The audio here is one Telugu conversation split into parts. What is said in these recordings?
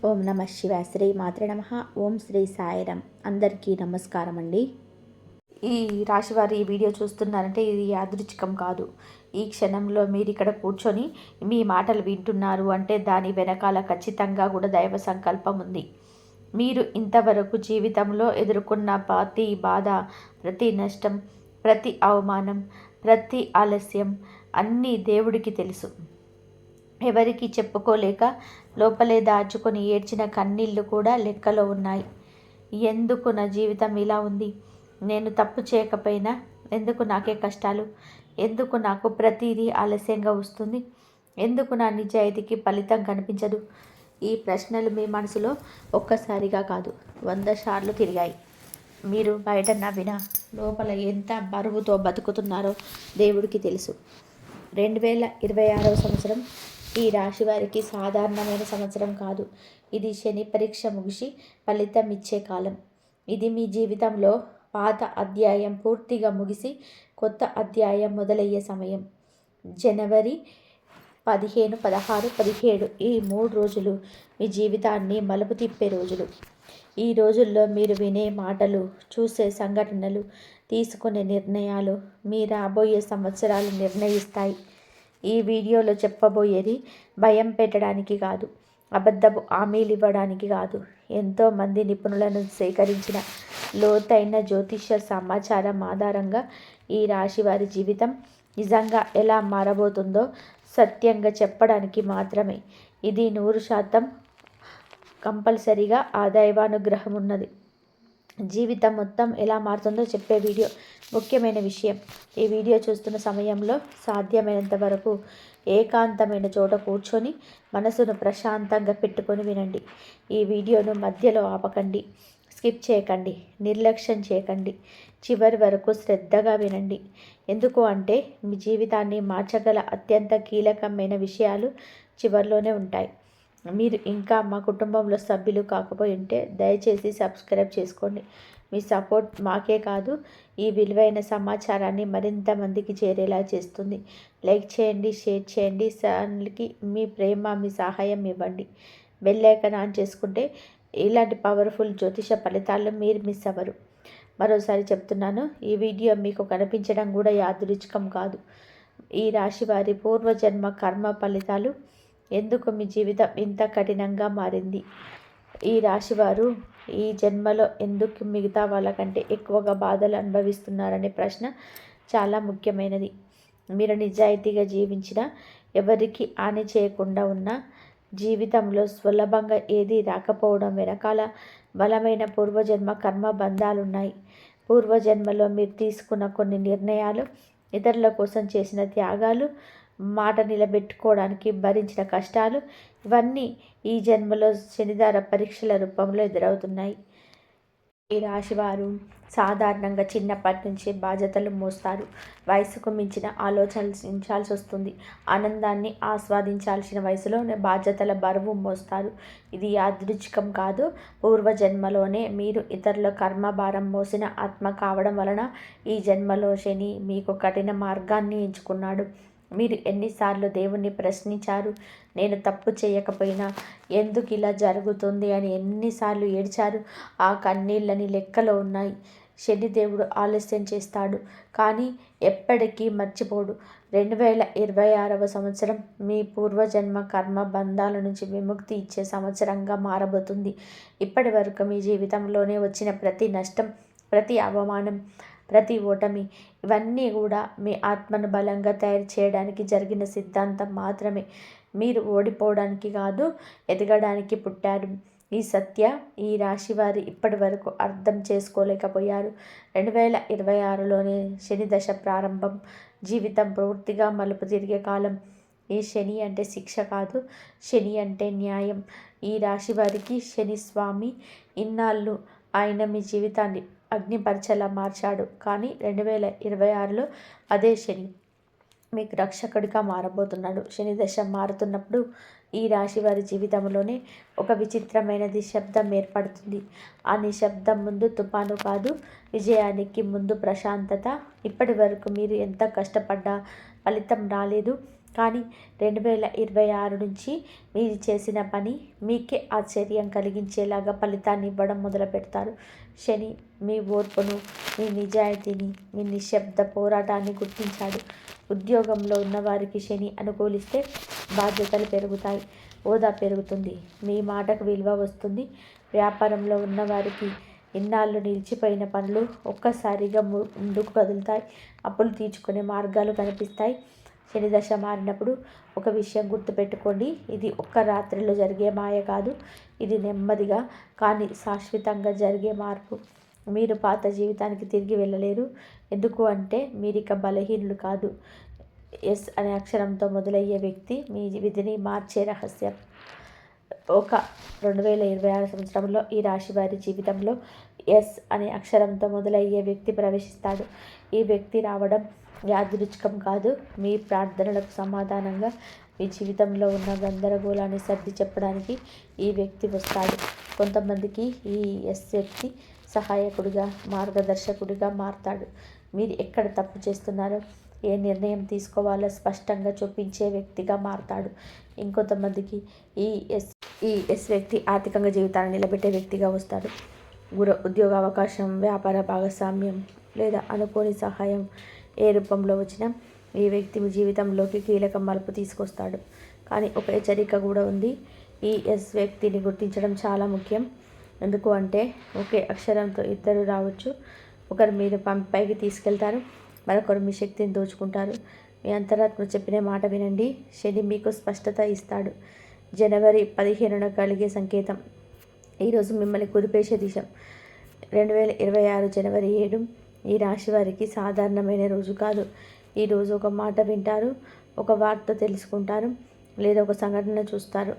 ఓం నమ శివాయ. శ్రీ మాత్రే నమ. ఓం శ్రీ సాయిరామ్. అందరికీ నమస్కారం అండి. ఈ రాశివారి ఈ వీడియో చూస్తున్నారంటే ఇది యాదృచ్ఛికం కాదు. ఈ క్షణంలో మీరు ఇక్కడ కూర్చొని మీ మాటలు వింటున్నారు అంటే దాని వెనకాల ఖచ్చితంగా కూడా దైవ సంకల్పం ఉంది. మీరు ఇంతవరకు జీవితంలో ఎదుర్కొన్న ప్రతి బాధ, ప్రతి నష్టం, ప్రతి అవమానం, ప్రతి ఆలస్యం అన్నీ దేవుడికి తెలుసు. ఎవరికి చెప్పుకోలేక లోపలే దాచుకొని ఏడ్చిన కన్నీళ్ళు కూడా లెక్కలో ఉన్నాయి. ఎందుకు నా జీవితం ఇలా ఉంది? నేను తప్పు చేయకపోయినా ఎందుకు నాకే కష్టాలు? ఎందుకు నాకు ప్రతిదీ ఆలస్యంగా వస్తుంది? ఎందుకు నా నిజాయితీకి ఫలితం కనిపించదు? ఈ ప్రశ్నలు మీ మనసులో ఒక్కసారిగా కాదు 100 సార్లు తిరిగాయి. మీరు బయట నవ్వినా లోపల ఎంత బరువుతో బతుకుతున్నారో దేవుడికి తెలుసు. 2026వ సంవత్సరం ఈ రాశి వారికి సాధారణమైన సంవత్సరం కాదు. ఇది శని పరీక్ష ముగిసి ఫలితం ఇచ్చే కాలం. ఇది మీ జీవితంలో పాత అధ్యాయం పూర్తిగా ముగిసి కొత్త అధ్యాయం మొదలయ్యే సమయం. జనవరి 15, 16, 17 ఈ 3 రోజులు మీ జీవితాన్ని మలుపు తిప్పే రోజులు. ఈ రోజుల్లో మీరు వినే మాటలు, చూసే సంఘటనలు, తీసుకునే నిర్ణయాలు మీ రాబోయే సంవత్సరాలు నిర్ణయిస్తాయి. ఈ వీడియోలో చెప్పబోయేది భయం పెట్టడానికి కాదు, అబద్ధపు హామీలు ఇవ్వడానికి కాదు. ఎంతోమంది నిపుణులను సేకరించిన లోతైన జ్యోతిష్య సమాచారం ఆధారంగా ఈ రాశి వారి జీవితం నిజంగా ఎలా మారబోతుందో సత్యంగా చెప్పడానికి మాత్రమే. ఇది 100% కంపల్సరీగా ఆ దైవానుగ్రహం ఉన్నది. జీవితం మొత్తం ఎలా మారుతుందో చెప్పే వీడియో. ముఖ్యమైన విషయం, ఈ వీడియో చూస్తున్న సమయంలో సాధ్యమైనంత వరకు ఏకాంతమైన చోట కూర్చొని మనసును ప్రశాంతంగా పెట్టుకొని వినండి. ఈ వీడియోను మధ్యలో ఆపకండి, స్కిప్ చేయకండి, నిర్లక్ష్యం చేయకండి. చివరి వరకు శ్రద్ధగా వినండి. ఎందుకు అంటే మీ జీవితాన్ని మార్చగల అత్యంత కీలకమైన విషయాలు చివరిలోనే ఉంటాయి. మీరు ఇంకా మా కుటుంబంలో సభ్యులు కాకపోయి ఉంటే దయచేసి సబ్స్క్రైబ్ చేసుకోండి. మీ సపోర్ట్ మాకే కాదు, ఈ విలువైన సమాచారాన్ని మరింత మందికి చేరేలా చేస్తుంది. లైక్ చేయండి, షేర్ చేయండి, ఛానల్కి మీ ప్రేమ, మీ సహాయం ఇవ్వండి. బెల్ ఐకాన్ ఆన్ చేసుకుంటే ఇలాంటి పవర్ఫుల్ జ్యోతిష ఫలితాల్లో మీరు మిస్ అవ్వరు. మరోసారి చెప్తున్నాను, ఈ వీడియో మీకు కనిపించడం కూడా యాదృచ్ఛికం కాదు. ఈ రాశి వారి పూర్వజన్మ కర్మ ఫలితాలు. ఎందుకు మీ జీవితం ఇంత కఠినంగా మారింది? ఈ రాశివారు ఈ జన్మలో ఎందుకు మిగతా వాళ్ళకంటే ఎక్కువగా బాధలు అనుభవిస్తున్నారనే ప్రశ్న చాలా ముఖ్యమైనది. మీరు నిజాయితీగా జీవించినా, ఎవరికి హాని చేయకుండా ఉన్న జీవితంలో సులభంగా ఏది రాకపోవడం వెనకాల బలమైన పూర్వజన్మ కర్మ బంధాలున్నాయి. పూర్వజన్మలో మీరు తీసుకున్న కొన్ని నిర్ణయాలు, ఇతరుల కోసం చేసిన త్యాగాలు, మాట నిలబెట్టుకోవడానికి భరించిన కష్టాలు, ఇవన్నీ ఈ జన్మలో శనిదార పరీక్షల రూపంలో ఎదురవుతున్నాయి. ఈ రాశివారు సాధారణంగా చిన్నప్పటి నుంచి బాధ్యతలు మోస్తారు. వయసుకు మించిన ఆలోచించాల్సి వస్తుంది. ఆనందాన్ని ఆస్వాదించాల్సిన వయసులోనే బాధ్యతల బరువు మోస్తారు. ఇది యాదృచ్ఛికం కాదు. పూర్వజన్మలోనే మీరు ఇతరుల కర్మ భారం మోసిన ఆత్మ కావడం వలన ఈ జన్మలో శని మీకు కఠిన మార్గాన్ని ఎంచుకున్నాడు. మీరు ఎన్నిసార్లు దేవుణ్ణి ప్రశ్నించారు? నేను తప్పు చేయకపోయినా ఎందుకు ఇలా జరుగుతుంది అని ఎన్నిసార్లు ఏడ్చారు? ఆ కన్నీళ్ళని లెక్కలో ఉన్నాయి. శనిదేవుడు ఆలస్యం చేస్తాడు, కానీ ఎప్పటికీ మర్చిపోడు. 2026వ సంవత్సరం మీ పూర్వజన్మ కర్మ బంధాల నుంచి విముక్తి ఇచ్చే సంవత్సరంగా మారబోతుంది. ఇప్పటి వరకు మీ జీవితంలోనే వచ్చిన ప్రతి నష్టం, ప్రతి అవమానం, ప్రతి ఓటమి, ఇవన్నీ కూడా మీ ఆత్మను బలంగా తయారు చేయడానికి జరిగిన సిద్ధాంతం మాత్రమే. మీరు ఓడిపోవడానికి కాదు, ఎదగడానికి పుట్టారు. ఈ సత్య ఈ రాశి వారి ఇప్పటి వరకు అర్థం చేసుకోలేకపోయారు. 2026లోనే శని దశ ప్రారంభం. జీవితం పూర్తిగా మలుపు తిరిగే కాలం. ఈ శని అంటే శిక్ష కాదు, శని అంటే న్యాయం. ఈ రాశి వారికి శని స్వామి ఇన్నాళ్ళు ఆయన మీ జీవితాన్ని అగ్నిపరచలా మార్చాడు. కానీ 2026లో అదే శని మీకు రక్షకుడిగా మారబోతున్నాడు. శని దశ మారుతున్నప్పుడు ఈ రాశి వారి జీవితంలోనే ఒక విచిత్రమైన నిశ్శబ్దం ఏర్పడుతుంది. ఆ నిశ్శబ్దం ముందు తుఫాను కాదు, విజయానికి ముందు ప్రశాంతత. ఇప్పటి వరకు మీరు ఎంత కష్టపడ్డా ఫలితం రాలేదు. కానీ 2026 నుంచి మీరు చేసిన పని మీకే ఆశ్చర్యం కలిగించేలాగా ఫలితాన్ని ఇవ్వడం మొదలు పెడతారు. శని మీ ఓర్పును, మీ నిజాయితీని, మీ నిశ్శబ్ద పోరాటాన్ని గుర్తించాడు. ఉద్యోగంలో ఉన్నవారికి శని అనుకూలిస్తే బాధ్యతలు పెరుగుతాయి, హోదా పెరుగుతుంది, మీ మాటకు విలువ వస్తుంది. వ్యాపారంలో ఉన్నవారికి ఇన్నాళ్ళు నిలిచిపోయిన పనులు ఒక్కసారిగా ముందుకు కదులుతాయి. అప్పులు తీర్చుకునే మార్గాలు కనిపిస్తాయి. శని దశ మారినప్పుడు ఒక విషయం గుర్తుపెట్టుకోండి, ఇది ఒక్క రాత్రిలో జరిగే మాయ కాదు, ఇది నెమ్మదిగా కానీ శాశ్వతంగా జరిగే మార్పు. మీరు పాత జీవితానికి తిరిగి వెళ్ళలేరు. ఎందుకు అంటే మీరిక బలహీనులు కాదు. ఎస్ అనే అక్షరంతో మొదలయ్యే వ్యక్తి మీ విధిని మార్చే రహస్యం. ఒక 2026 సంవత్సరంలో ఈ రాశి వారి జీవితంలో ఎస్ అనే అక్షరంతో మొదలయ్యే వ్యక్తి ప్రవేశిస్తాడు. ఈ వ్యక్తి రావడం యాదృచ్ఛికం కాదు, మీ ప్రార్థనలకు సమాధానంగా మీ జీవితంలో ఉన్న గందరగోళాన్ని సర్ది చెప్పడానికి ఈ వ్యక్తి వస్తాడు. కొంతమందికి ఈ ఎస్ వ్యక్తి సహాయకుడిగా, మార్గదర్శకుడిగా మారతాడు. మీరు ఎక్కడ తప్పు చేస్తున్నారో, ఏ నిర్ణయం తీసుకోవాలో స్పష్టంగా చూపించే వ్యక్తిగా మారతాడు. ఇంకొంతమందికి ఈ ఎస్ వ్యక్తి ఆర్థికంగా జీవితాన్ని నిలబెట్టే వ్యక్తిగా వస్తాడు. ఉద్యోగ అవకాశం, వ్యాపార భాగస్వామ్యం లేదా అనుకోని సహాయం ఏ రూపంలో వచ్చినా ఈ వ్యక్తి మీ జీవితంలోకి కీలక మలుపు తీసుకొస్తాడు. కానీ ఒక హెచ్చరిక కూడా ఉంది. ఈ ఎస్ వ్యక్తిని గుర్తించడం చాలా ముఖ్యం. ఎందుకు అంటే ఒకే అక్షరంతో ఇద్దరు రావచ్చు. ఒకరు మీరు పైకి తీసుకెళ్తారు, మరొకరు మీ శక్తిని దోచుకుంటారు. మీ అంతరాత్మ చెప్పిన మాట వినండి. శని మీకు స్పష్టత ఇస్తాడు. జనవరి 15న కలిగే సంకేతం. ఈరోజు మిమ్మల్ని కుదిపేసే దిశ. 2026 జనవరి 7 ఈ రాశి వారికి సాధారణమైన రోజు కాదు. ఈరోజు ఒక మాట వింటారు, ఒక వార్త తెలుసుకుంటారు, లేదా ఒక సంఘటన చూస్తారు.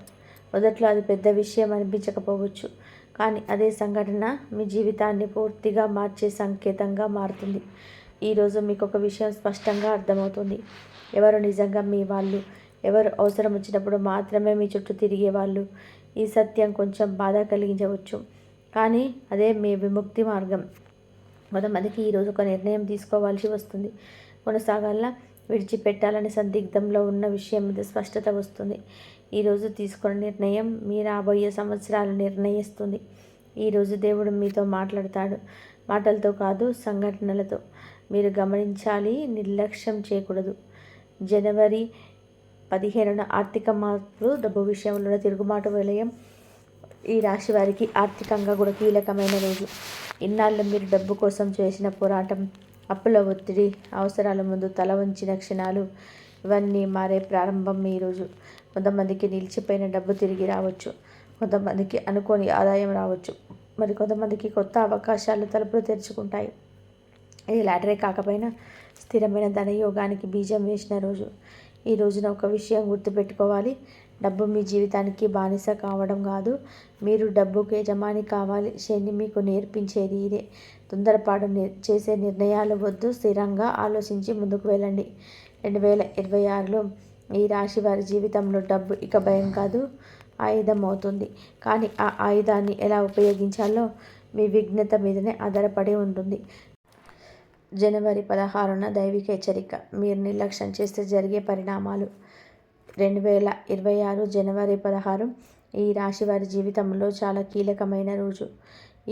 మొదట్లో అది పెద్ద విషయం అనిపించకపోవచ్చు, కానీ అదే సంఘటన మీ జీవితాన్ని పూర్తిగా మార్చే సంకేతంగా మారుతుంది. ఈరోజు మీకు ఒక విషయం స్పష్టంగా అర్థమవుతుంది. ఎవరు నిజంగా మీ వాళ్ళు, ఎవరు అవసరం వచ్చినప్పుడు మాత్రమే మీ చుట్టూ తిరిగే వాళ్ళు. ఈ సత్యం కొంచెం బాధ కలిగించవచ్చు, కానీ అదే మీ విముక్తి మార్గం. కొంతమందికి ఈరోజు ఒక నిర్ణయం తీసుకోవాల్సి వస్తుంది. కొనసాగాల, విడిచిపెట్టాలని సందిగ్ధంలో ఉన్న విషయం మీద స్పష్టత వస్తుంది. ఈరోజు తీసుకున్న నిర్ణయం మీ రాబోయే సంవత్సరాలు నిర్ణయిస్తుంది. ఈరోజు దేవుడు మీతో మాట్లాడతాడు, మాటలతో కాదు సంఘటనలతో. మీరు గమనించాలి, నిర్లక్ష్యం చేయకూడదు. జనవరి 15న ఆర్థిక మార్పులు, డబ్బు విషయంలో తిరుగుబాటు విలయం. ఈ రాశి వారికి ఆర్థికంగా కూడా కీలకమైన రోజు. ఇన్నాళ్ళు మీరు డబ్బు కోసం చేసిన పోరాటం, అప్పుల ఒత్తిడి, అవసరాల ముందు తల వంచిన క్షణాలు ఇవన్నీ మారే ప్రారంభం ఈరోజు. కొంతమందికి నిలిచిపోయిన డబ్బు తిరిగి రావచ్చు, కొంతమందికి అనుకోని ఆదాయం రావచ్చు, మరి కొంతమందికి కొత్త అవకాశాలు తలుపులు తెరుచుకుంటాయి. ఇది లాటరీ కాకపోయినా స్థిరమైన ధనయోగానికి బీజం వేసిన రోజు. ఈ రోజున ఒక విషయం గుర్తుపెట్టుకోవాలి, డబ్బు మీ జీవితానికి బానిస కావడం కాదు, మీరు డబ్బుకు యజమాని కావాలి. శని మీకు నేర్పించేది ఇదే. తొందరపాటు చేసే నిర్ణయాలు వద్దు, స్థిరంగా ఆలోచించి ముందుకు వెళ్ళండి. 2026లో ఈ రాశి వారి జీవితంలో డబ్బు ఇక భయం కాదు, ఆయుధం అవుతుంది. కానీ ఆ ఆయుధాన్ని ఎలా ఉపయోగించాలో మీ విఘ్నత మీదనే ఆధారపడి ఉంటుంది. జనవరి 16న దైవిక హెచ్చరిక. మీరు నిర్లక్ష్యం చేస్తే జరిగే పరిణామాలు. 2026 జనవరి 16 ఈ రాశి వారి జీవితంలో చాలా కీలకమైన రోజు.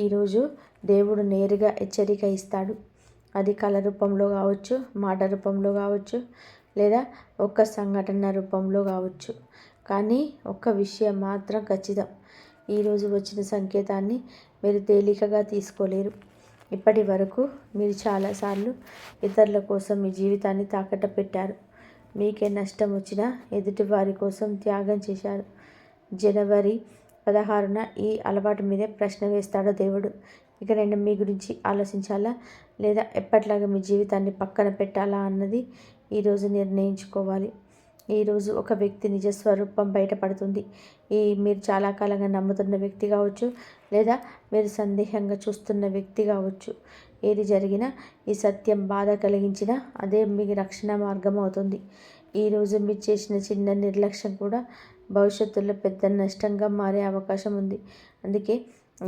ఈరోజు దేవుడు నేరుగా హెచ్చరిక ఇస్తాడు. అది కళ రూపంలో కావచ్చు, మాట రూపంలో కావచ్చు, లేదా ఒక్క సంఘటన రూపంలో కావచ్చు. కానీ ఒక్క విషయం మాత్రం ఖచ్చితం, ఈరోజు వచ్చిన సంకేతాన్ని మీరు తేలికగా తీసుకోలేరు. ఇప్పటి వరకు మీరు చాలాసార్లు ఇతరుల కోసం మీ జీవితాన్ని తాకట్టు పెట్టారు. మీకే నష్టం వచ్చినా ఎదుటి వారి కోసం త్యాగం చేశారు. జనవరి 16న ఈ అలవాటు మీదే ప్రశ్న వేస్తాడో దేవుడు. ఇక నేను మీ గురించి ఆలోచించాలా, లేదా ఎప్పట్లాగా మీ జీవితాన్ని పక్కన పెట్టాలా అన్నది ఈరోజు నిర్ణయించుకోవాలి. ఈరోజు ఒక వ్యక్తి నిజస్వరూపం బయటపడుతుంది. మీరు చాలా కాలంగా నమ్ముతున్న వ్యక్తి కావచ్చు, లేదా మీరు సందేహంగా చూస్తున్న వ్యక్తి కావచ్చు. ఏది జరిగినా ఈ సత్యం బాధ కలిగించినా అదే మీ రక్షణ మార్గం అవుతుంది. ఈరోజు మీరు చేసిన చిన్న నిర్లక్ష్యం కూడా భవిష్యత్తులో పెద్ద నష్టంగా మారే అవకాశం ఉంది. అందుకే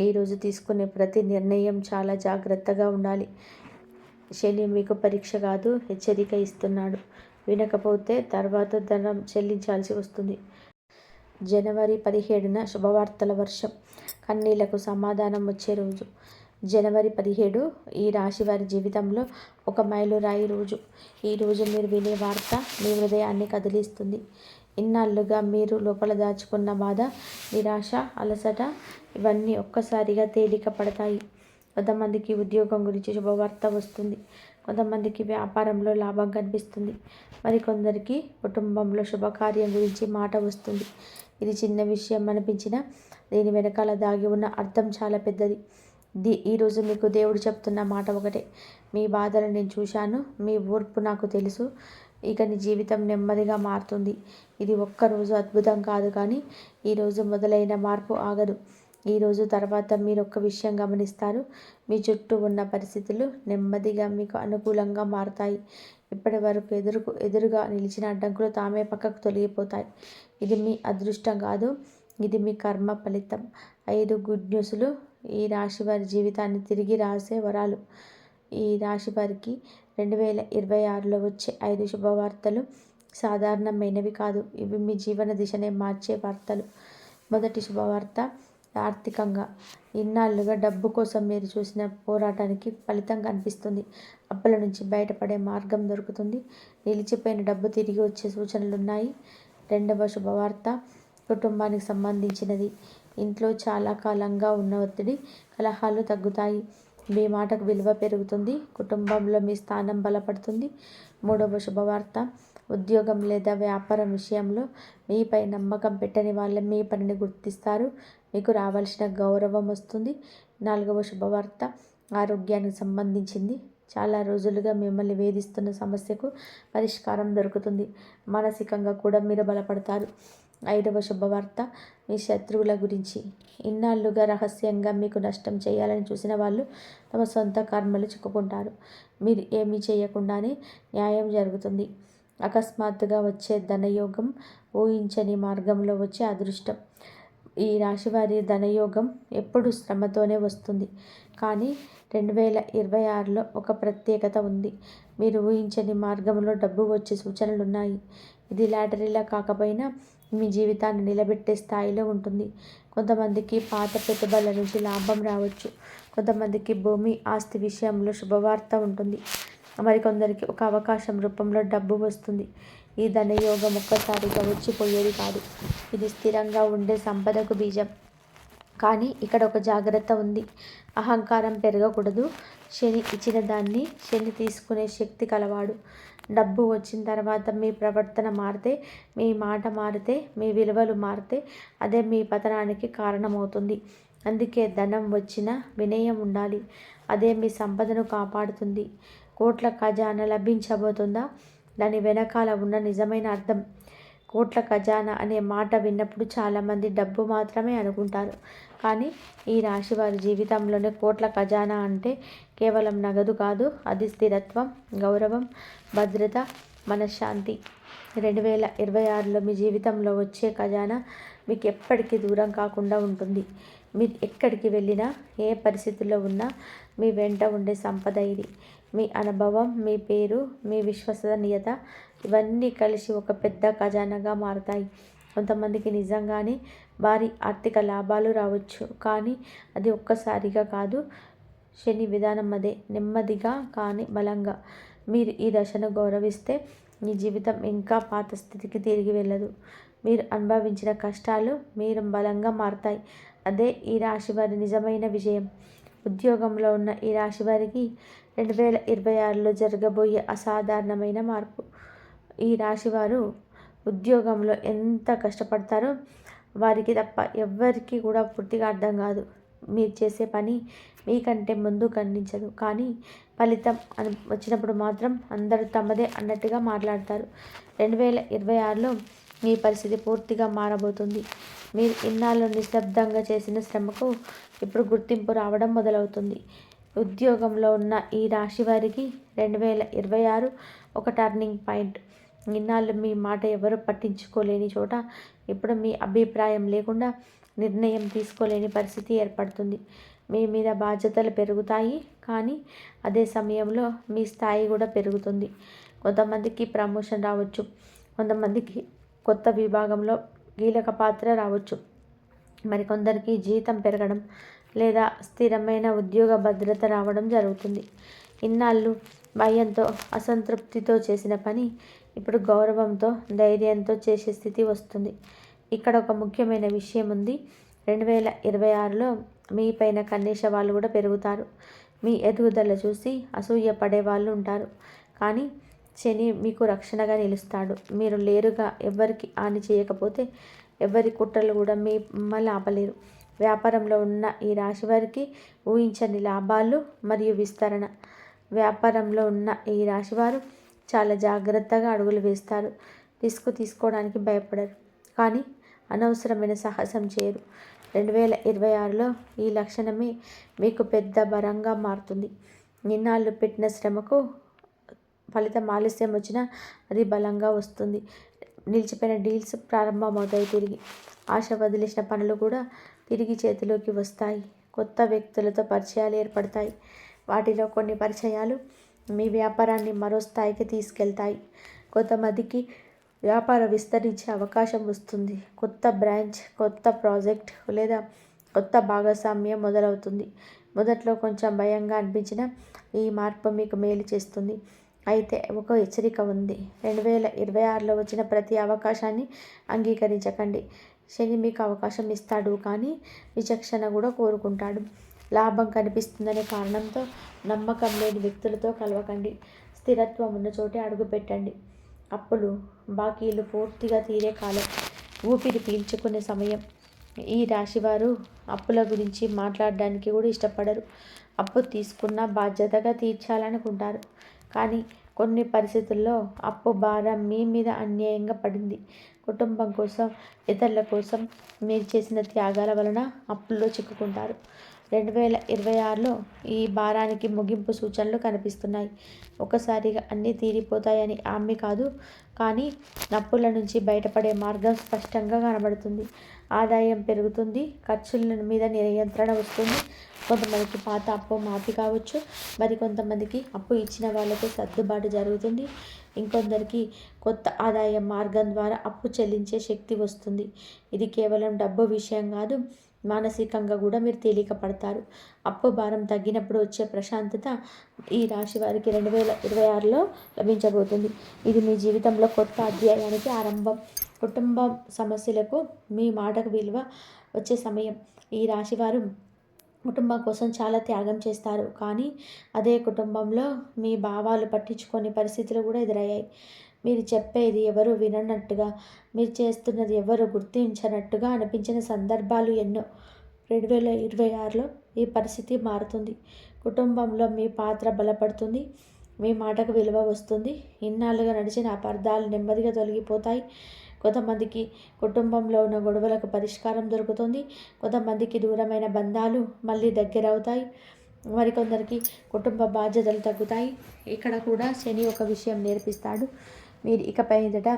ఈరోజు తీసుకునే ప్రతి నిర్ణయం చాలా జాగ్రత్తగా ఉండాలి. శని మీకు పరీక్ష కాదు, హెచ్చరిక ఇస్తున్నాడు. వినకపోతే తర్వాత ధనం చెల్లించాల్సి వస్తుంది. జనవరి 17న శుభవార్తల వర్షం, కన్నీళ్లకు సమాధానం వచ్చే రోజు. జనవరి 17 ఈ రాశి వారి జీవితంలో ఒక మైలురాయి రోజు. ఈరోజు మీరు వినే వార్త మీ హృదయాన్ని కదిలిస్తుంది. ఇన్నాళ్లుగా మీరు లోపల దాచుకున్న బాధ, నిరాశ, అలసట ఇవన్నీ ఒక్కసారిగా తేలిక పడతాయి. కొంతమందికి ఉద్యోగం గురించి శుభవార్త వస్తుంది. కొంతమందికి వ్యాపారంలో లాభం కనిపిస్తుంది. మరికొందరికి కుటుంబంలో శుభకార్యం గురించి మాట వస్తుంది. ఇది చిన్న విషయం అనిపించినా దీని వెనకాల దాగి ఉన్న అర్థం చాలా పెద్దది. ఈరోజు మీకు దేవుడు చెప్తున్న మాట ఒకటే: మీ బాధలు నేను చూశాను, మీ ఓర్పు నాకు తెలుసు. ఇక నీ జీవితం నెమ్మదిగా మారుతుంది. ఇది ఒక్కరోజు అద్భుతం కాదు, కానీ ఈరోజు మొదలైన మార్పు ఆగదు. ఈరోజు తర్వాత మీరు ఒక్క విషయం గమనిస్తారు: మీ చుట్టూ ఉన్న పరిస్థితులు నెమ్మదిగా మీకు అనుకూలంగా మారుతాయి. ఇప్పటి వరకు ఎదురుగా నిలిచిన అడ్డంకులు తామే పక్కకు తొలగిపోతాయి. ఇది మీ అదృష్టం కాదు, ఇది మీ కర్మ ఫలితం. 5 గుడ్ న్యూస్లు ఈ రాశి వారి జీవితాన్ని తిరిగి రాసే వరాలు. ఈ రాశి వారికి 2026లో వచ్చే 5 శుభవార్తలు సాధారణమైనవి కాదు. ఇవి మీ జీవన దిశనే మార్చే వార్తలు. మొదటి శుభవార్త, ఆర్థికంగా. ఇన్నాళ్లుగా డబ్బు కోసం మీరు చూసిన పోరాటానికి ఫలితం కనిపిస్తుంది. అప్పుల నుంచి బయటపడే మార్గం దొరుకుతుంది. నిలిచిపోయిన డబ్బు తిరిగి వచ్చే సూచనలున్నాయి. రెండవ శుభవార్త, కుటుంబానికి సంబంధించినది. ఇంట్లో చాలా కాలంగా ఉన్న ఒత్తిడి, కలహాలు తగ్గుతాయి. మీ మాటకు విలువ పెరుగుతుంది. కుటుంబంలో మీ స్థానం బలపడుతుంది. మూడవ శుభవార్త, ఉద్యోగం లేదా వ్యాపారం విషయంలో మీపై నమ్మకం పెట్టని వాళ్ళు మీ పనిని గుర్తిస్తారు. మీకు రావాల్సిన గౌరవం వస్తుంది. నాలుగవ శుభవార్త, ఆరోగ్యానికి సంబంధించింది. చాలా రోజులుగా మిమ్మల్ని వేధిస్తున్న సమస్యకు పరిష్కారం దొరుకుతుంది. మానసికంగా కూడా మీరు బలపడతారు. ఐదవ శుభవార్త, మీ శత్రువుల గురించి. ఇన్నాళ్లుగా రహస్యంగా మీకు నష్టం చేయాలని చూసిన వాళ్ళు తమ సొంత కర్మలు చిక్కుకుంటారు. మీరు ఏమీ చేయకుండానే న్యాయం జరుగుతుంది. అకస్మాత్తుగా వచ్చే ధనయోగం, ఊహించని మార్గంలో వచ్చే అదృష్టం. ఈ రాశివారి ధనయోగం ఎప్పుడు శ్రమతోనే వస్తుంది, కానీ 2026లో ఒక ప్రత్యేకత ఉంది. మీరు ఊహించని మార్గంలో డబ్బు వచ్చే సూచనలున్నాయి. ఇది లాటరీలా కాకపోయినా మీ జీవితాన్ని నిలబెట్టే స్థాయిలో ఉంటుంది. కొంతమందికి పాత పెట్టుబడుల నుంచి లాభం రావచ్చు. కొంతమందికి భూమి, ఆస్తి విషయంలో శుభవార్త ఉంటుంది. మరికొందరికి ఒక అవకాశం రూపంలో డబ్బు వస్తుంది. ఈ ధనయోగం ఒక్కసారిగా వచ్చిపోయేది కాదు. ఇది స్థిరంగా ఉండే సంపదకు బీజం. కానీ ఇక్కడ ఒక జాగ్రత్త ఉంది. అహంకారం పెరగకూడదు. శని ఇచ్చిన దాన్ని శని తీసుకునే శక్తి కలవాడు. డబ్బు వచ్చిన తర్వాత మీ ప్రవర్తన మారితే, మీ మాట మారితే, మీ విలువలు మారితే అదే మీ పతనానికి కారణమవుతుంది. అందుకే ధనం వచ్చినా వినయం ఉండాలి. అదే మీ సంపదను కాపాడుతుంది. కోట్ల ఖజానా లభించబోతుందా? దాని వెనకాల ఉన్న నిజమైన అర్థం. కోట్ల ఖజానా అనే మాట విన్నప్పుడు చాలామంది డబ్బు మాత్రమే అనుకుంటారు. కానీ ఈ రాశి వారి జీవితంలోనే కోట్ల ఖజానా అంటే కేవలం నగదు కాదు. అది స్థిరత్వం, గౌరవం, భద్రత, మనశ్శాంతి. 2026లో మీ జీవితంలో వచ్చే ఖజానా మీకు ఎప్పటికీ దూరం కాకుండా ఉంటుంది. మీరు ఎక్కడికి వెళ్ళినా, ఏ పరిస్థితుల్లో ఉన్నా మీ వెంట ఉండే సంపద ఇది. మీ అనుభవం, మీ పేరు, మీ విశ్వసనీయత ఇవన్నీ కలిసి ఒక పెద్ద ఖజానాగా మారుతాయి. కొంతమందికి నిజంగానే భారీ ఆర్థిక లాభాలు రావచ్చు, కానీ అది ఒక్కసారిగా కాదు. శని విధానం అదే, నెమ్మదిగా కానీ బలంగా. మీరు ఈ దశను గౌరవిస్తే మీ జీవితం ఇంకా పాత స్థితికి తిరిగి వెళ్ళదు. మీరు అనుభవించిన కష్టాలు మీరు బలంగా మారుతాయి. అదే ఈ రాశి వారి నిజమైన విజయం. ఉద్యోగంలో ఉన్న ఈ రాశి వారికి 2026లో జరగబోయే అసాధారణమైన మార్పు. ఈ రాశివారు ఉద్యోగంలో ఎంత కష్టపడతారో వారికి తప్ప ఎవ్వరికీ కూడా పూర్తిగా అర్థం కాదు. మీరు చేసే పని మీకంటే ముందు కనిపించదు, కానీ ఫలితం వచ్చినప్పుడు మాత్రం అందరూ తమదే అన్నట్టుగా మాట్లాడతారు. 2026లో మీ పరిస్థితి పూర్తిగా మారబోతుంది. మీరు ఇన్నాళ్ళు నిశ్శబ్దంగా చేసిన శ్రమకు ఇప్పుడు గుర్తింపు రావడం మొదలవుతుంది. ఉద్యోగంలో ఉన్న ఈ రాశి వారికి 2026 ఒక టర్నింగ్ పాయింట్. ఇన్నాళ్ళు మీ మాట ఎవరు పట్టించుకోలేని చోట ఇప్పుడు మీ అభిప్రాయం లేకుండా నిర్ణయం తీసుకోలేని పరిస్థితి ఏర్పడుతుంది. మీ మీద బాధ్యతలు పెరుగుతాయి, కానీ అదే సమయంలో మీ స్థాయి కూడా పెరుగుతుంది. కొంతమందికి ప్రమోషన్ రావచ్చు, కొంతమందికి కొత్త విభాగంలో కీలక పాత్ర రావచ్చు, మరికొందరికి జీతం పెరగడం లేదా స్థిరమైన ఉద్యోగ భద్రత రావడం జరుగుతుంది. ఇన్నాళ్ళు భయంతో, అసంతృప్తితో చేసిన పని ఇప్పుడు గౌరవంతో, ధైర్యంతో చేసే స్థితి వస్తుంది. ఇక్కడ ఒక ముఖ్యమైన విషయం ఉంది. 2026లో మీ పైన కన్నేసే వాళ్ళు కూడా పెరుగుతారు. మీ ఎదుగుదల చూసి అసూయ పడే వాళ్ళు ఉంటారు. కానీ శని మీకు రక్షణగా నిలుస్తాడు. మీరు లేరుగా ఎవరికి హాని చేయకపోతే ఎవరి కుట్రలు కూడా మిమ్మల్ని ఆపలేరు. వ్యాపారంలో ఉన్న ఈ రాశి వారికి ఊహించని లాభాలు మరియు విస్తరణ. వ్యాపారంలో ఉన్న ఈ రాశివారు చాలా జాగ్రత్తగా అడుగులు వేస్తారు. రిస్క్ తీసుకోవడానికి భయపడరు, కానీ అనవసరమైన సాహసం చేయరు. 2026లో ఈ లక్షణమే మీకు పెద్ద బలంగా మారుతుంది. ఇన్నాళ్ళు పెట్టిన శ్రమకు ఫలితం ఆలస్యం వచ్చినా అది బలంగా వస్తుంది. నిలిచిపోయిన డీల్స్ ప్రారంభమవుతాయి తిరిగి. ఆశ వదిలేసిన పనులు కూడా తిరిగి చేతిలోకి వస్తాయి. కొత్త వ్యక్తులతో పరిచయాలు ఏర్పడతాయి. వాటిలో కొన్ని పరిచయాలు మీ వ్యాపారాన్ని మరో స్థాయికి తీసుకెళ్తాయి. కొంతమందికి వ్యాపారం విస్తరించే అవకాశం వస్తుంది. కొత్త బ్రాంచ్, కొత్త ప్రాజెక్ట్ లేదా కొత్త భాగస్వామ్యం మొదలవుతుంది. మొదట్లో కొంచెం భయంగా అనిపించిన ఈ మార్పు మీకు మేలు చేస్తుంది. అయితే ఒక హెచ్చరిక ఉంది. 2026లో వచ్చిన ప్రతి అవకాశాన్ని అంగీకరించకండి. శని మీకు అవకాశం ఇస్తాడు, కానీ విచక్షణ కూడా కోరుకుంటాడు. లాభం కనిపిస్తుందనే కారణంతో నమ్మకం లేని వ్యక్తులతో కలవకండి. స్థిరత్వం ఉన్న చోటే అడుగు పెట్టండి. అప్పులు, బాకీలు పూర్తిగా తీరే కాలం, ఊపిరి పీల్చుకునే సమయం. ఈ రాశివారు అప్పుల గురించి మాట్లాడడానికి కూడా ఇష్టపడరు. అప్పు తీసుకున్న బాధ్యతగా తీర్చాలనుకుంటారు, కానీ కొన్ని పరిస్థితుల్లో అప్పు భారం మీ మీద అన్యాయంగా పడింది. కుటుంబం కోసం, ఇతరుల కోసం మీరు చేసిన త్యాగాల వలన అప్పుల్లో చిక్కుకుంటారు. 2026లో ఈ భారానికి ముగింపు సూచనలు కనిపిస్తున్నాయి. ఒకసారిగా అన్నీ తీరిపోతాయని హామీ కాదు, కానీ అప్పుల నుంచి బయటపడే మార్గం స్పష్టంగా కనబడుతుంది. ఆదాయం పెరుగుతుంది, ఖర్చుల మీద నియంత్రణ వస్తుంది. కొంతమందికి పాత అప్పు మాఫీ కావచ్చు, మరి కొంతమందికి అప్పు ఇచ్చిన వాళ్ళతో సర్దుబాటు జరుగుతుంది. ఇంకొందరికి కొత్త ఆదాయ మార్గం ద్వారా అప్పు చెల్లించే శక్తి వస్తుంది. ఇది కేవలం డబ్బు విషయం కాదు, మానసికంగా కూడా మీరు తేలిక పడతారు. అప్పు భారం తగ్గినప్పుడు వచ్చే ప్రశాంతత ఈ రాశి వారికి 2026లో లభించబోతుంది. ఇది మీ జీవితంలో కొత్త అధ్యాయానికి ఆరంభం. కుటుంబం సమస్యలకు మీ మాటకు విలువ వచ్చే సమయం. ఈ రాశివారు కుటుంబం కోసం చాలా త్యాగం చేస్తారు, కానీ అదే కుటుంబంలో మీ భావాలు పట్టించుకొని పరిస్థితులు కూడా ఎదురయ్యాయి. మీరు చెప్పేది ఎవరు విననట్టుగా, మీరు చేస్తున్నది ఎవరు గుర్తించనట్టుగా అనిపించిన సందర్భాలు ఎన్నో. 2026లో ఈ పరిస్థితి మారుతుంది. కుటుంబంలో మీ పాత్ర బలపడుతుంది, మీ మాటకు విలువ వస్తుంది. ఇన్నాళ్ళుగా నడిచిన అపార్థాలు నెమ్మదిగా తొలగిపోతాయి. కొంతమందికి కుటుంబంలో ఉన్న గొడవలకు పరిష్కారం దొరుకుతుంది. కొంతమందికి దూరమైన బంధాలు మళ్ళీ దగ్గర అవుతాయి. మరికొందరికి కుటుంబ బాధ్యతలు తగ్గుతాయి. ఇక్కడ కూడా శని ఒక విషయం నేర్పిస్తాడు. మీరు ఇకపై మీదట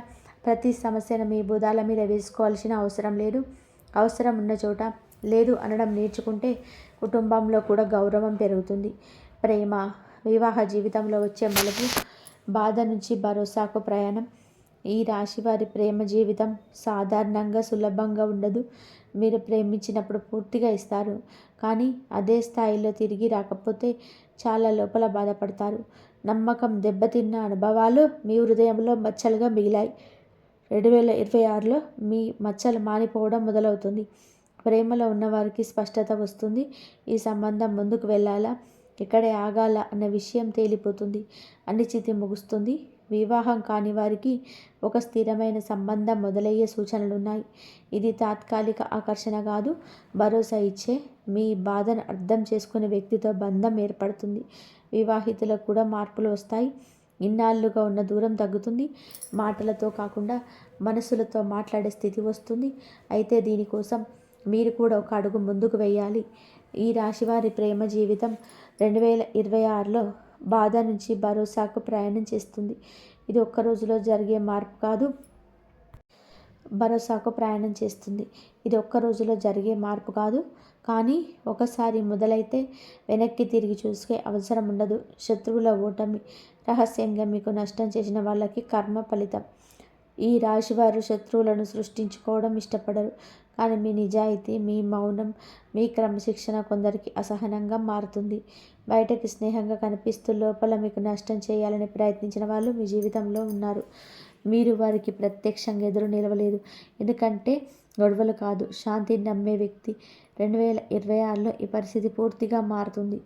ప్రతి సమస్యను మీ భుజాల మీద వేసుకోవాల్సిన అవసరం లేదు. అవసరం ఉన్న చోట లేదు అనడం నేర్చుకుంటే కుటుంబంలో కూడా గౌరవం పెరుగుతుంది. ప్రేమ, వివాహ జీవితంలో వచ్చే మలుపు, బాధ నుంచి భరోసాకు ప్రయాణం. ఈ రాశి వారి ప్రేమ జీవితం సాధారణంగా సులభంగా ఉండదు. మీరు ప్రేమించినప్పుడు పూర్తిగా ఇస్తారు, కానీ అదే స్థాయిలో తిరిగి రాకపోతే చాలా లోపల బాధపడతారు. నమ్మకం దెబ్బతిన్న అనుభవాలు మీ హృదయంలో మచ్చలుగా మిగిలాయి. 2026లో మీ మచ్చలు మానిపోవడం మొదలవుతుంది. ప్రేమలో ఉన్నవారికి స్పష్టత వస్తుంది. ఈ సంబంధం ముందుకు వెళ్ళాలా, ఇక్కడే ఆగాల అన్న విషయం తేలిపోతుంది. అనిశ్చితి ముగుస్తుంది. వివాహం కాని వారికి ఒక స్థిరమైన సంబంధం మొదలయ్యే సూచనలున్నాయి. ఇది తాత్కాలిక ఆకర్షణ కాదు, భరోసా ఇచ్చే, మీ బాధను అర్థం చేసుకునే వ్యక్తితో బంధం ఏర్పడుతుంది. వివాహితులకు కూడా మార్పులు వస్తాయి. ఇన్నాళ్ళుగా ఉన్న దూరం తగ్గుతుంది. మాటలతో కాకుండా మనసులతో మాట్లాడే స్థితి వస్తుంది. అయితే దీనికోసం మీరు కూడా ఒక అడుగు ముందుకు వేయాలి. ఈ రాశివారి ప్రేమ జీవితం 2026లో బాధ నుంచి భరోసాకు ప్రయాణం చేస్తుంది. ఇది ఒక్క రోజులో జరిగే మార్పు కాదు, భరోసాకు ప్రయాణం చేస్తుంది. ఇది ఒక్క రోజులో జరిగే మార్పు కాదు, కానీ ఒకసారి మొదలైతే వెనక్కి తిరిగి చూసే అవసరం ఉండదు. శత్రువుల ఓటమి రహస్యంగా మీకు నష్టం చేసిన వాళ్ళకి కర్మ ఫలితం. ఈ రాశివారు శత్రువులను సృష్టించుకోవడం ఇష్టపడరు, కానీ మీ నిజాయితీ, మీ మౌనం, మీ క్రమశిక్షణ కొందరికి అసహనంగా మారుతుంది. బయటకి స్నేహంగా కనిపిస్తూ లోపల మీకు నష్టం చేయాలని ప్రయత్నించిన వాళ్ళు మీ జీవితంలో ఉన్నారు. మీరు వారికి ప్రత్యక్షంగా ఎదురు నిలవలేదు, ఎందుకంటే గొడవలు కాదు, శాంతిని నమ్మే వ్యక్తి. 2026లో ఈ పరిస్థితి పూర్తిగా మారుతుంది.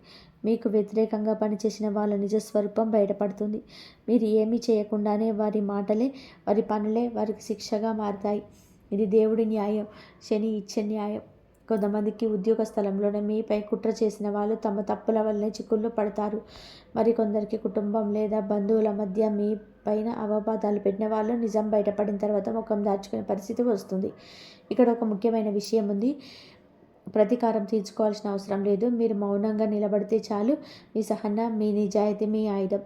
మీకు వ్యతిరేకంగా పనిచేసిన వాళ్ళ నిజస్వరూపం బయటపడుతుంది. మీరు ఏమీ చేయకుండానే వారి మాటలే, వారి పనులే వారికి శిక్షగా మారుతాయి. ఇది దేవుడి న్యాయం, శని ఇచ్చే న్యాయం. కొంతమందికి ఉద్యోగ స్థలంలోనే మీపై కుట్ర చేసిన వాళ్ళు తమ తప్పుల వల్లనే చిక్కుల్లో పడతారు. మరికొందరికి కుటుంబం లేదా బంధువుల మధ్య మీ పైన అపవాదాలు పెట్టిన వాళ్ళు నిజం బయటపడిన తర్వాత ముఖం దాచుకునే పరిస్థితి వస్తుంది. ఇక్కడ ఒక ముఖ్యమైన విషయం ఉంది. ప్రతీకారం తీర్చుకోవాల్సిన అవసరం లేదు. మీరు మౌనంగా నిలబడితే చాలు. మీ సహనం, మీ నిజాయితీ మీ ఆయుధం.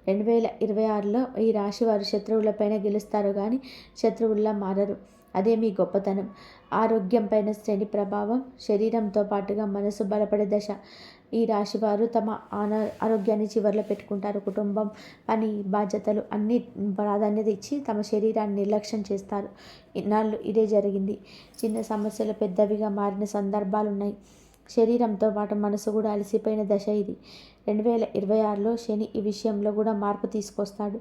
2026లో ఈ రాశి వారు శత్రువులపైన గెలుస్తారు, కానీ శత్రువుల్లా మారరు. అదే మీ గొప్పతనం. ఆరోగ్యం పైన శని ప్రభావం, శరీరంతో పాటుగా మనసు బలపడే దశ. ఈ రాశివారు తమ ఆరోగ్యాన్ని చివర్లో పెట్టుకుంటారు. కుటుంబం, పని, బాధ్యతలు అన్నీ ప్రాధాన్యత ఇచ్చి తమ శరీరాన్ని నిర్లక్ష్యం చేస్తారు. ఇన్నాళ్ళు ఇదే జరిగింది. చిన్న సమస్యలు పెద్దవిగా మారిన సందర్భాలున్నాయి. శరీరంతో పాటు మనసు కూడా అలసిపోయిన దశ ఇది. 2026లో శని ఈ విషయంలో కూడా మార్పు తీసుకొస్తాడు.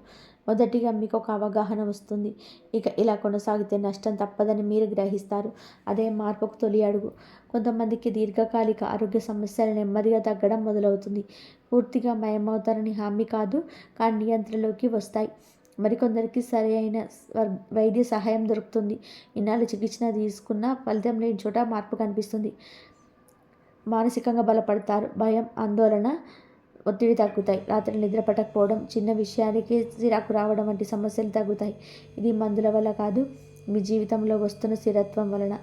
మొదటిగా మీకు ఒక అవగాహన వస్తుంది. ఇక ఇలా కొనసాగితే నష్టం తప్పదని మీరు గ్రహిస్తారు. అదే మార్పుకు తొలి అడుగు. కొంతమందికి దీర్ఘకాలిక ఆరోగ్య సమస్యలు నెమ్మదిగా తగ్గడం మొదలవుతుంది. పూర్తిగా మాయమవుతారని హామీ కాదు, కానీ నియంత్రణలోకి వస్తాయి. మరికొందరికి సరైన వైద్య సహాయం దొరుకుతుంది. ఇన్నాళ్ళు చికిత్స తీసుకున్న ఫలితం లేని చోట మార్పు కనిపిస్తుంది. మానసికంగా బలపడతారు. భయం, ఆందోళన, ఒత్తిడి తగ్గుతాయి. రాత్రి నిద్ర పట్టకపోవడం, చిన్న విషయానికి చిరాకు రావడం వంటి సమస్యలు తగ్గుతాయి. ఇది మందుల వల్ల కాదు, మీ జీవితంలో వస్తున్న స్థిరత్వం వలన.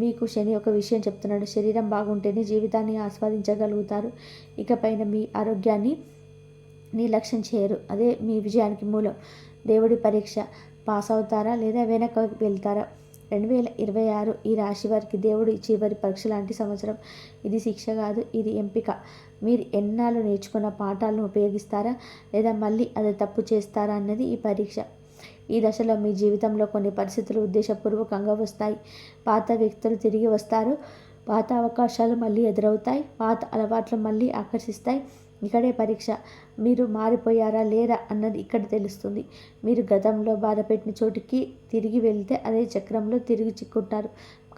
మీకు శని ఒక విషయం చెప్తున్నాడు. శరీరం బాగుంటేనే జీవితాన్ని ఆస్వాదించగలుగుతారు. ఇకపైన మీ ఆరోగ్యాన్ని నిర్లక్ష్యం చేయరు. అదే మీ విజయానికి మూలం. దేవుడి పరీక్ష. పాస్ అవుతారా లేదా వెనక్కి వెళ్తారా? 2026 ఈ రాశి వారికి దేవుడి చివరి పరీక్ష లాంటి సంవత్సరం. ఇది శిక్ష కాదు, ఇది ఎంపిక. మీరు ఎన్నాళ్ళు నేర్చుకున్న పాఠాలను ఉపయోగిస్తారా లేదా మళ్ళీ అది తప్పు చేస్తారా అన్నది ఈ పరీక్ష. ఈ దశలో మీ జీవితంలో కొన్ని పరిస్థితులు ఉద్దేశపూర్వకంగా వస్తాయి. పాత వ్యక్తులు తిరిగి వస్తారు. పాత అవకాశాలు మళ్ళీ ఎదురవుతాయి. పాత అలవాట్లు మళ్ళీ ఆకర్షిస్తాయి. ఇక్కడే పరీక్ష. మీరు మారిపోయారా లేదా అన్నది ఇక్కడ తెలుస్తుంది. మీరు గతంలో బాధపెట్టిన చోటికి తిరిగి వెళ్తే అదే చక్రంలో తిరిగి చిక్కుంటారు.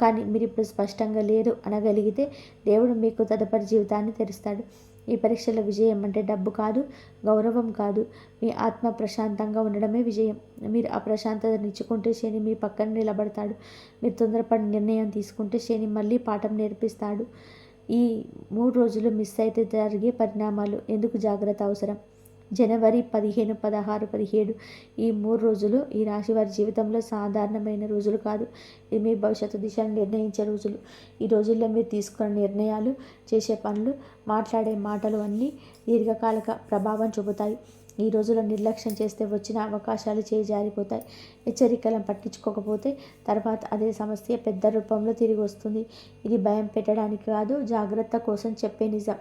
కానీ మీరు ఇప్పుడు స్పష్టంగా లేరు అనగలిగితే దేవుడు మీకు తదుపరి జీవితాన్ని తెరుస్తాడు. ఈ పరీక్షల విజయం అంటే డబ్బు కాదు, గౌరవం కాదు, మీ ఆత్మ ప్రశాంతంగా ఉండడమే విజయం. మీరు ఆ ప్రశాంతతనిచ్చుకుంటే శని మీ పక్కన నిలబడతాడు. మీరు తొందరపడి నిర్ణయం తీసుకుంటే శని మళ్ళీ పాఠం నేర్పిస్తాడు. ఈ 3 రోజులు మిస్ అయితే జరిగే పరిణామాలు. ఎందుకు జాగ్రత్త అవసరం? జనవరి 15, 16, 17 ఈ 3 రోజులు ఈ రాశి వారి జీవితంలో సాధారణమైన రోజులు కాదు. ఇది మీ భవిష్యత్తు దిశను నిర్ణయించే రోజులు. ఈ రోజుల్లో మీరు తీసుకున్న నిర్ణయాలు, చేసే పనులు, మాట్లాడే మాటలు అన్నీ దీర్ఘకాలిక ప్రభావం చూపుతాయి. ఈ రోజులో నిర్లక్ష్యం చేస్తే వచ్చిన అవకాశాలు చేజారిపోతాయి. హెచ్చరికలను పట్టించుకోకపోతే తర్వాత అదే సమస్య పెద్ద రూపంలో తిరిగి వస్తుంది. ఇది భయం పెట్టడానికి కాదు, జాగ్రత్త కోసం చెప్పే నిజం.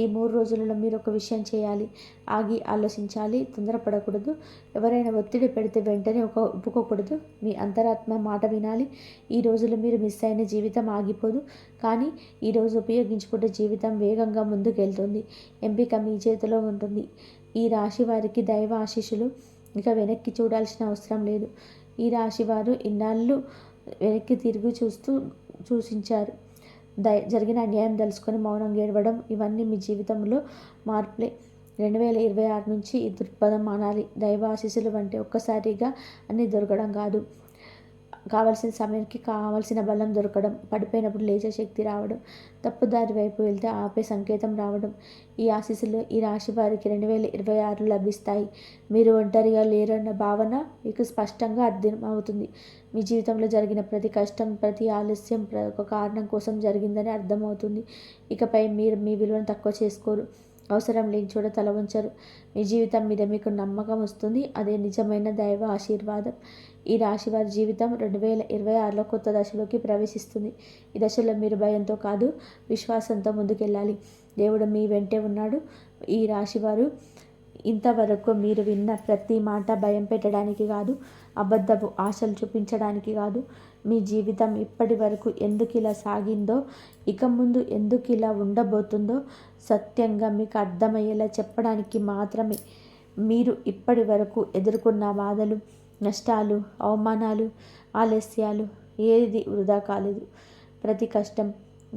ఈ 3 రోజులలో మీరు ఒక విషయం చేయాలి. ఆగి ఆలోచించాలి. తొందరపడకూడదు. ఎవరైనా ఒత్తిడి పెడితే వెంటనే ఒప్పుకోకూడదు. మీ అంతరాత్మ మాట వినాలి. ఈ రోజులు మీరు మిస్ అయిన జీవితం ఆగిపోదు, కానీ ఈరోజు ఉపయోగించుకుంటే జీవితం వేగంగా ముందుకెళ్తుంది. ఎంపిక మీ చేతిలో ఉంటుంది. ఈ రాశి వారికి దైవ ఆశీస్సులు. ఇక వెనక్కి చూడాల్సిన అవసరం లేదు. ఈ రాశి వారు ఇన్నాళ్ళు వెనక్కి తిరిగి చూసించారు. జరిగిన అన్యాయం తెలుసుకొని మౌనంగా ఏడవడం, ఇవన్నీ మీ జీవితంలో మార్పులే. 2026 నుంచి ఈ దృక్పథం మానాలి. దైవ ఆశీస్సులు అంటే ఒక్కసారిగా అన్నీ దొరకడం కాదు. కావలసిన సమయానికి కావలసిన బలం దొరకడం, పడిపోయినప్పుడు లేచే శక్తి రావడం, తప్పుదారి వైపు వెళ్తే ఆపే సంకేతం రావడం. ఈ ఆశీస్సులు ఈ రాశి వారికి 2026 లభిస్తాయి. మీరు ఒంటరిగా లేరన్న భావన మీకు స్పష్టంగా అర్థమవుతుంది. మీ జీవితంలో జరిగిన ప్రతి కష్టం, ప్రతి ఆలస్యం ఒక కారణం కోసం జరిగిందని అర్థమవుతుంది. ఇకపై మీరు మీ విలువను తక్కువ చేసుకోరు. అవసరం లేని చోట తల ఉంచరు. మీ జీవితం మీద మీకు నమ్మకం వస్తుంది. అదే నిజమైన దైవ ఆశీర్వాదం. ఈ రాశి వారి జీవితం 2026లో కొత్త దశలోకి ప్రవేశిస్తుంది. ఈ దశలో మీరు భయంతో కాదు, విశ్వాసంతో ముందుకెళ్ళాలి. దేవుడు మీ వెంటే ఉన్నాడు. ఈ రాశివారు ఇంతవరకు మీరు విన్న ప్రతి మాట భయం పెట్టడానికి కాదు, అబద్ధపు ఆశలు చూపించడానికి కాదు, మీ జీవితం ఇప్పటి వరకు ఎందుకు ఇలా సాగిందో, ఇక ముందు ఎందుకు ఇలా ఉండబోతుందో సత్యంగా మీకు అర్థమయ్యేలా చెప్పడానికి మాత్రమే. మీరు ఇప్పటి వరకు ఎదుర్కొన్న బాధలు, నష్టాలు, అవమానాలు, ఆలస్యాలు ఏది వృధా కాలేదు. ప్రతి కష్టం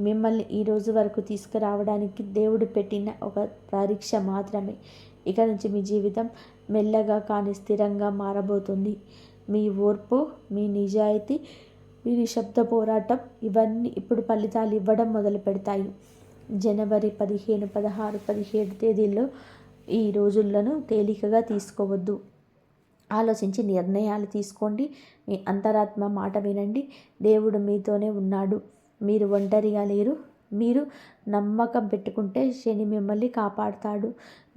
మిమ్మల్ని ఈ రోజు వరకు తీసుకురావడానికి దేవుడు పెట్టిన ఒక పరీక్ష మాత్రమే. ఇక నుంచి మీ జీవితం మెల్లగా కానీ స్థిరంగా మారబోతుంది. మీ ఓర్పు, మీ నిజాయితీ, మీ నిశ్శబ్ద పోరాటం ఇవన్నీ ఇప్పుడు ఫలితాలు ఇవ్వడం మొదలు పెడతాయి. జనవరి 15, 16, 17 తేదీల్లో ఈ రోజులను తేలికగా తీసుకోవద్దు. ఆలోచించి నిర్ణయాలు తీసుకోండి. మీ అంతరాత్మ మాట వినండి. దేవుడు మీతోనే ఉన్నాడు. మీరు ఒంటరిగా లేరు. మీరు నమ్మకం పెట్టుకుంటే శని మిమ్మల్ని కాపాడుతాడు.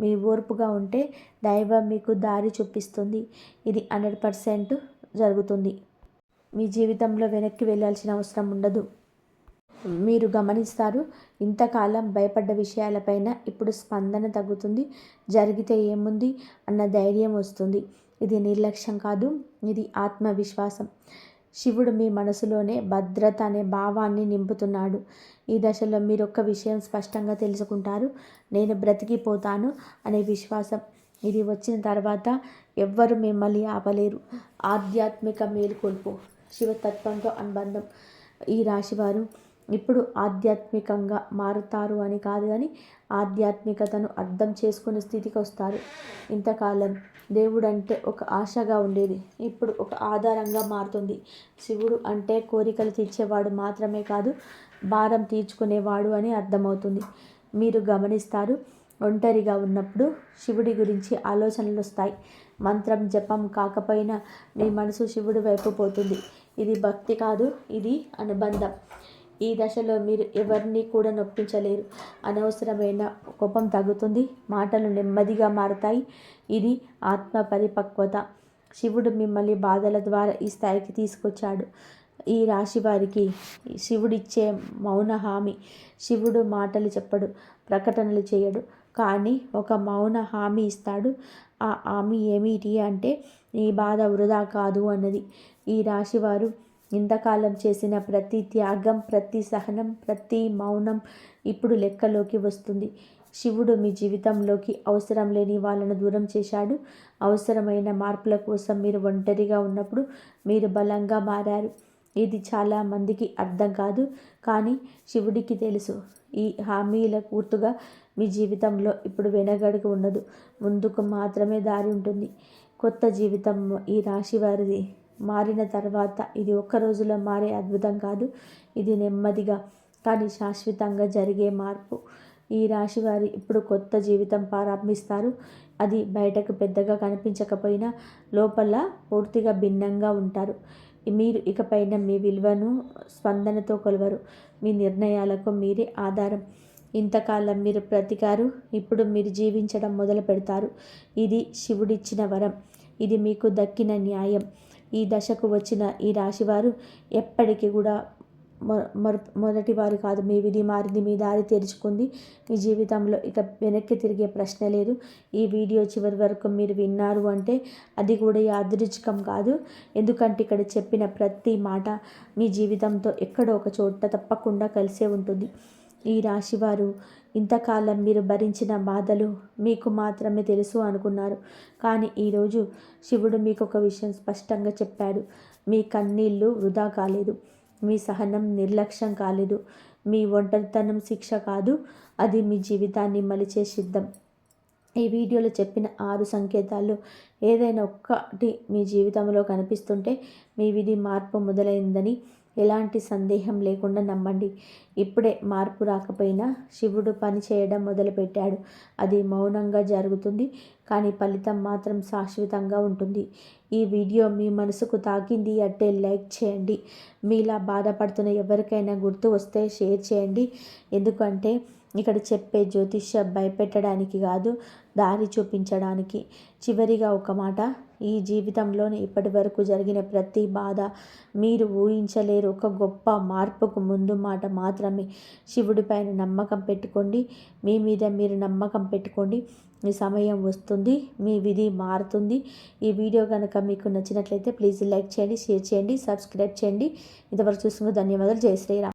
మీ ఓర్పుగా ఉంటే దైవం మీకు దారి చూపిస్తుంది. ఇది 100% జరుగుతుంది. మీ జీవితంలో వెనక్కి వెళ్ళాల్సిన అవసరం ఉండదు. మీరు గమనిస్తారు, ఇంతకాలం భయపడ్డ విషయాలపైన ఇప్పుడు స్పందన తగ్గుతుంది. జరిగితే ఏముంది అన్న ధైర్యం వస్తుంది. ఇది నిర్లక్ష్యం కాదు, ఇది ఆత్మవిశ్వాసం. శివుడు మీ మనసులోనే భద్రత అనే భావాన్ని నింపుతున్నాడు. ఈ దశలో మీరు ఒక్క విషయం స్పష్టంగా తెలుసుకుంటారు, నేను బ్రతికిపోతాను అనే విశ్వాసం. ఇది వచ్చిన తర్వాత ఎవ్వరు మిమ్మల్ని ఆపలేరు. ఆధ్యాత్మిక మేలుకొల్పు, శివతత్వంతో అనుబంధం. ఈ రాశివారు ఇప్పుడు ఆధ్యాత్మికంగా మారుతారు అని కాదు, కానీ ఆధ్యాత్మికతను అర్థం చేసుకునే స్థితికి వస్తారు. ఇంతకాలం దేవుడు అంటే ఒక ఆశగా ఉండేది, ఇప్పుడు ఒక ఆధారంగా మారుతుంది. శివుడు అంటే కోరికలు తీర్చేవాడు మాత్రమే కాదు, భారం తీర్చుకునేవాడు అని అర్థమవుతుంది. మీరు గమనిస్తారు, ఒంటరిగా ఉన్నప్పుడు శివుడి గురించి ఆలోచనలు వస్తాయి. మంత్రం జపం కాకపోయినా మీ మనసు శివుడి వైపు పోతుంది. ఇది భక్తి కాదు, ఇది అనుబంధం. ఈ దశలో మీరు ఎవరిని కూడా నొప్పించలేరు. అనవసరమైన కోపం తగ్గుతుంది. మాటలు నెమ్మదిగా మారుతాయి. ఇది ఆత్మ పరిపక్వత. శివుడు మిమ్మల్ని బాధల ద్వారా ఈ స్థాయికి తీసుకొచ్చాడు. ఈ రాశి వారికి శివుడిచ్చే మౌన హామీ. శివుడు మాటలు చెప్పడు, ప్రకటనలు చేయడు, కానీ ఒక మౌన హామీ ఇస్తాడు. ఆ హామీ ఏమిటి అంటే నీ బాధ వృధా కాదు అన్నది. ఈ రాశివారు ఇంతకాలం చేసిన ప్రతి త్యాగం, ప్రతి సహనం, ప్రతి మౌనం ఇప్పుడు లెక్కలోకి వస్తుంది. శివుడు మీ జీవితంలోకి అవసరం లేని వాళ్ళను దూరం చేశాడు. అవసరమైన మార్పుల కోసం మీరు ఒంటరిగా ఉన్నప్పుడు మీరు బలంగా మారారు. ఇది చాలా మందికి అర్థం కాదు, కానీ శివుడికి తెలుసు. ఈ హామీల పూర్తిగా మీ జీవితంలో ఇప్పుడు వెనగడుగు ఉండదు, ముందుకు మాత్రమే దారి ఉంటుంది. కొత్త జీవితం ఈ రాశి వారిది. మారిన తర్వాత ఇది ఒక్క రోజులో మారే అద్భుతం కాదు, ఇది నెమ్మదిగా కానీ శాశ్వతంగా జరిగే మార్పు. ఈ రాశి వారి ఇప్పుడు కొత్త జీవితం ప్రారంభిస్తారు. అది బయటకు పెద్దగా కనిపించకపోయినా లోపల పూర్తిగా భిన్నంగా ఉంటారు. మీరు ఇకపైన మీ విలువను స్పందనతో కొలవరు. మీ నిర్ణయాలకు మీరే ఆధారం. ఇంతకాలం మీరు బ్రతికారు, ఇప్పుడు మీరు జీవించడం మొదలు పెడతారు. ఇది శివుడిచ్చిన వరం. ఇది మీకు దక్కిన న్యాయం. ఈ దశకు వచ్చిన ఈ రాశివారు ఎప్పటికీ కూడా మొదటివారు కాదు. మీ విధి మారింది, మీ దారి తెరుచుకుంది. మీ జీవితంలో ఇక వెనక్కి తిరిగే ప్రశ్న లేదు. ఈ వీడియో చివరి వరకు మీరు విన్నారు అంటే అది కూడా యాదృచ్ఛికం కాదు. ఎందుకంటే ఇక్కడ చెప్పిన ప్రతి మాట మీ జీవితంతో ఎక్కడో ఒక చోట తప్పకుండా కలిసే ఉంటుంది. ఈ రాశివారు ఇంతకాలం మీరు భరించిన బాధలు మీకు మాత్రమే తెలుసు అనుకున్నారు, కానీ ఈరోజు శివుడు మీకు ఒక విషయం స్పష్టంగా చెప్పాడు. మీ కన్నీళ్ళు వృధా కాలేదు, మీ సహనం నిర్లక్ష్యం కాలేదు, మీ ఒంటరితనం శిక్ష కాదు, అది మీ జీవితాన్ని మలిచే సిద్ధం. ఈ వీడియోలో చెప్పిన 6 సంకేతాలు ఏదైనా ఒక్కటి మీ జీవితంలో కనిపిస్తుంటే మీ విధి మార్పు మొదలైందని ఎలాంటి సందేహం లేకుండా నమ్మండి. ఇప్పుడే మార్పు రాకపోయినా శివుడు పని చేయడం మొదలుపెట్టాడు. అది మౌనంగా జరుగుతుంది, కానీ ఫలితం మాత్రం శాశ్వతంగా ఉంటుంది. ఈ వీడియో మీ మనసుకు తాకింది అంటే లైక్ చేయండి. మీలా బాధపడుతున్న ఎవరికైనా గుర్తు వస్తే షేర్ చేయండి. ఎందుకంటే ఇక్కడ చెప్పే జ్యోతిష్యం భయపెట్టడానికి కాదు, దారి చూపించడానికి. చివరిగా ఒక మాట, ఈ జీవితంలోనే ఇప్పటి వరకు జరిగిన ప్రతి బాధ మీరు ఊహించలేరు ఒక గొప్ప మార్పుకు ముందు మాట మాత్రమే. శివుడిపైన నమ్మకం పెట్టుకోండి, మీ మీద మీరు నమ్మకం పెట్టుకోండి. మీ సమయం వస్తుంది, మీ విధి మారుతుంది. ఈ వీడియో కనుక మీకు నచ్చినట్లయితే ప్లీజ్ లైక్ చేయండి, షేర్ చేయండి, సబ్స్క్రైబ్ చేయండి. ఇంతవరకు చూస్తున్నందుకు ధన్యవాదాలు. జై శ్రీరామ్.